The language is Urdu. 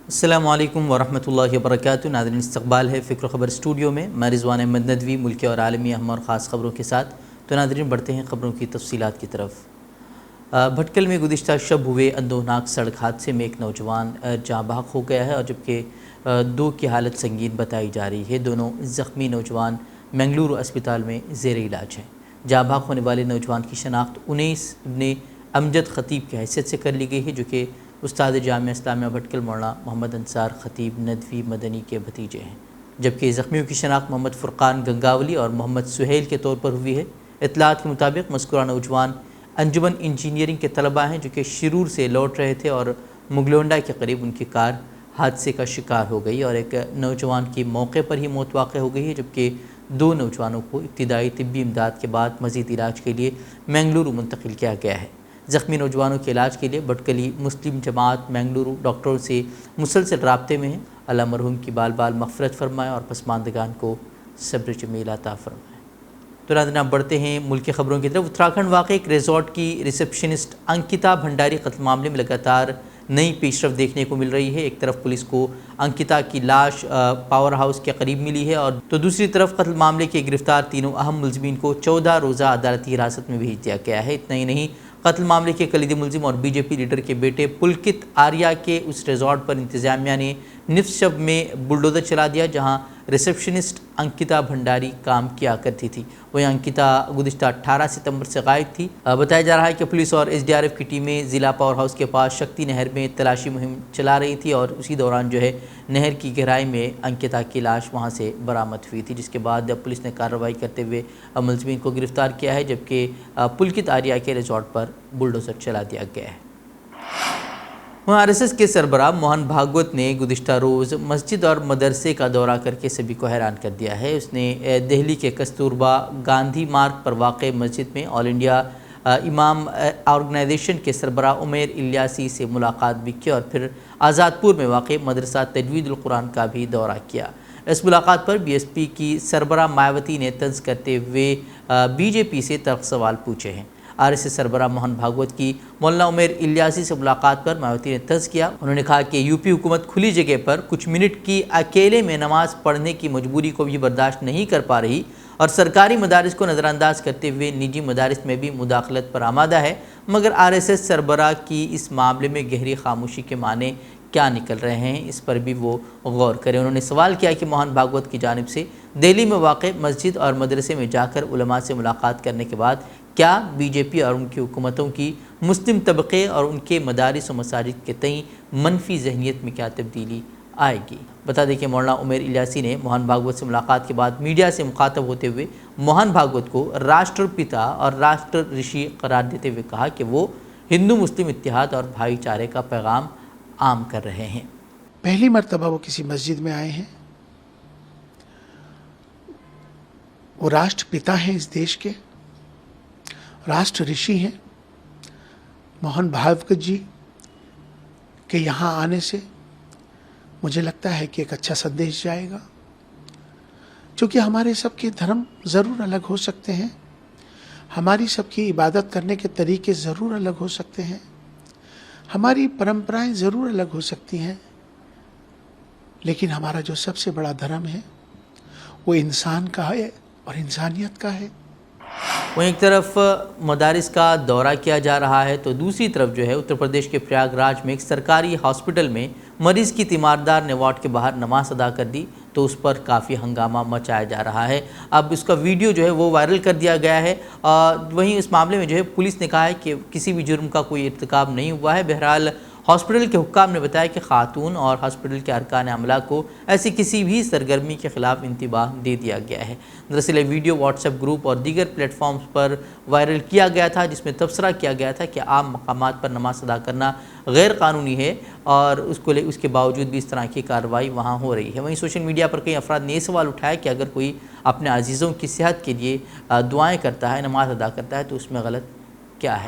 السلام علیکم ورحمۃ اللہ وبرکاتہ۔ ناظرین، استقبال ہے فکر و خبر اسٹوڈیو میں، میں رضوان احمد ندوی ملکی اور عالمی اہم اور خاص خبروں کے ساتھ۔ تو ناظرین، بڑھتے ہیں خبروں کی تفصیلات کی طرف۔ بھٹکل میں گزشتہ شب ہوئے اندوناک سڑک حادثے میں ایک نوجوان جاں بحق ہو گیا ہے اور جبکہ دو کی حالت سنگین بتائی جا رہی ہے۔ دونوں زخمی نوجوان منگلورو اسپتال میں زیر علاج ہیں۔ جاں بحق ہونے والے نوجوان کی شناخت انیس ابن امجد خطیب کی حیثیت سے کر لی گئی ہے، جو کہ استاد جامعہ اسلامیہ بھٹکل مولانا محمد انصار خطیب ندوی مدنی کے بھتیجے ہیں، جبکہ زخمیوں کی شناخت محمد فرقان گنگاولی اور محمد سہیل کے طور پر ہوئی ہے۔ اطلاعات کے مطابق مذکورہ نوجوان انجمن انجینئرنگ کے طلباء ہیں، جو کہ شرور سے لوٹ رہے تھے اور مغلونڈا کے قریب ان کی کار حادثے کا شکار ہو گئی اور ایک نوجوان کی موقع پر ہی موت واقع ہو گئی ہے، جبکہ دو نوجوانوں کو ابتدائی طبی امداد کے بعد مزید علاج کے لیے منگلورو منتقل کیا گیا ہے۔ زخمی نوجوانوں کے علاج کے لیے بھٹکلی مسلم جماعت منگلورو ڈاکٹروں سے مسلسل رابطے میں ہے۔ اللہ مرحوم کی بال بال مغفرت فرمائے اور پسماندگان کو صبر جمیل عطا فرمائے۔ تو ناظرین، بڑھتے ہیں ملک کی خبروں کی طرف۔ اتراکھنڈ واقع ایک ریزورٹ کی ریسپشنسٹ انکتا بھنڈاری قتل معاملے میں لگاتار نئی پیش رفت دیکھنے کو مل رہی ہے۔ ایک طرف پولیس کو انکتا کی لاش پاور ہاؤس کے قریب ملی ہے اور تو دوسری طرف قتل معاملے کے گرفتار تینوں اہم ملزمین کو 14 روزہ عدالتی حراست میں بھیج دیا گیا ہے۔ اتنا ہی نہیں، قتل معاملے کے کلیدی ملزم اور بی جے پی لیڈر کے بیٹے پلکت آریہ کے اس ریزورٹ پر انتظامیہ نے نصف شب میں بلڈوزر چلا دیا جہاں ریسپشنسٹ انکتا بھنڈاری کام کیا کرتی تھی۔ وہیں انکتا گزشتہ 18 ستمبر سے غائب تھی۔ بتایا جا رہا ہے کہ پولیس اور ایس ڈی آر ایف کی ٹیمیں ضلع پاور ہاؤس کے پاس شکتی نہر میں تلاشی مہم چلا رہی تھی اور اسی دوران نہر کی گہرائی میں انکتا کی لاش وہاں سے برآمد ہوئی تھی، جس کے بعد پولیس نے کارروائی کرتے ہوئے ملزمین کو گرفتار کیا ہے، جبکہ پلکت آریہ کے ریزورٹ پر بلڈوزر چلا دیا گیا ہے۔ آر ایس ایس کے سربراہ موہن بھاگوت نے گزشتہ روز مسجد اور مدرسے کا دورہ کر کے سبھی کو حیران کر دیا ہے۔ اس نے دہلی کے کستوربا گاندھی مارگ پر واقع مسجد میں آل انڈیا امام آرگنائزیشن کے سربراہ عمیر الیاسی سے ملاقات بھی کی اور پھر آزاد پور میں واقع مدرسہ تجوید القرآن کا بھی دورہ کیا۔ اس ملاقات پر بی ایس پی کی سربراہ مایاوتی نے طنز کرتے ہوئے بی جے پی سے تلخ سوال پوچھے ہیں۔ آر ایس ایس سربراہ موہن بھاگوت کی مولانا عمیر الیاسی سے ملاقات پر مایاوتی نے طنز کیا۔ انہوں نے کہا کہ یو پی حکومت کھلی جگہ پر کچھ منٹ کی اکیلے میں نماز پڑھنے کی مجبوری کو بھی برداشت نہیں کر پا رہی اور سرکاری مدارس کو نظر انداز کرتے ہوئے نجی مدارس میں بھی مداخلت پر آمادہ ہے، مگر آر ایس ایس سربراہ کی اس معاملے میں گہری خاموشی کے معنی کیا نکل رہے ہیں، اس پر بھی وہ غور کریں۔ انہوں نے سوال کیا کہ موہن بھاگوت کی جانب سے دہلی میں واقع مسجد اور مدرسے میں جا کر علماء سے ملاقات کرنے کے بعد کیا بی جے پی اور ان کی حکومتوں کی مسلم طبقے اور ان کے مدارس و مساجد کے تئیں منفی ذہنیت میں کیا تبدیلی آئے گی؟ بتا دیں کہ مولانا عمیر الیاسی نے موہن بھاگوت سے ملاقات کے بعد میڈیا سے مخاطب ہوتے ہوئے موہن بھاگوت کو راشٹر پتا اور راشٹر رشی قرار دیتے ہوئے کہا کہ وہ ہندو مسلم اتحاد اور بھائی چارے کا پیغام عام کر رہے ہیں۔ پہلی مرتبہ وہ کسی مسجد میں آئے ہیں، وہ راشٹر پتا ہیں اس دیش کے، راشٹر رشی ہیں۔ موہن بھاگوت جی کے یہاں آنے سے مجھے لگتا ہے کہ ایک اچھا سندیش جائے گا، چونکہ ہمارے سب کے دھرم ضرور الگ ہو سکتے ہیں، ہماری سب کی عبادت کرنے کے طریقے ضرور الگ ہو سکتے ہیں، ہماری پرمپرائیں ضرور الگ ہو سکتی ہیں، لیکن ہمارا جو سب سے بڑا دھرم ہے وہ انسان کا ہے اور انسانیت کا ہے۔ وہ ایک طرف مدارس کا دورہ کیا جا رہا ہے تو دوسری طرف اتر پردیش کے پریاگ راج میں ایک سرکاری ہاسپٹل میں مریض کی تیماردار نے وارڈ کے باہر نماز ادا کر دی تو اس پر کافی ہنگامہ مچایا جا رہا ہے۔ اب اس کا ویڈیو وہ وائرل کر دیا گیا ہے۔ وہیں اس معاملے میں پولیس نے کہا ہے کہ کسی بھی جرم کا کوئی ارتکاب نہیں ہوا ہے۔ بہرحال ہاسپٹل کے حکام نے بتایا کہ خاتون اور ہاسپٹل کے ارکان عملہ کو ایسی کسی بھی سرگرمی کے خلاف انتباہ دے دیا گیا ہے۔ دراصل یہ ویڈیو واٹس ایپ گروپ اور دیگر پلیٹ فارمز پر وائرل کیا گیا تھا، جس میں تبصرہ کیا گیا تھا کہ عام مقامات پر نماز ادا کرنا غیر قانونی ہے اور اس کے باوجود بھی اس طرح کی کارروائی وہاں ہو رہی ہے۔ وہیں سوشل میڈیا پر کئی افراد نے یہ سوال اٹھایا کہ اگر کوئی اپنے عزیزوں کی صحت کے لیے دعائیں کرتا ہے، نماز ادا کرتا ہے تو اس میں غلط کیا ہے؟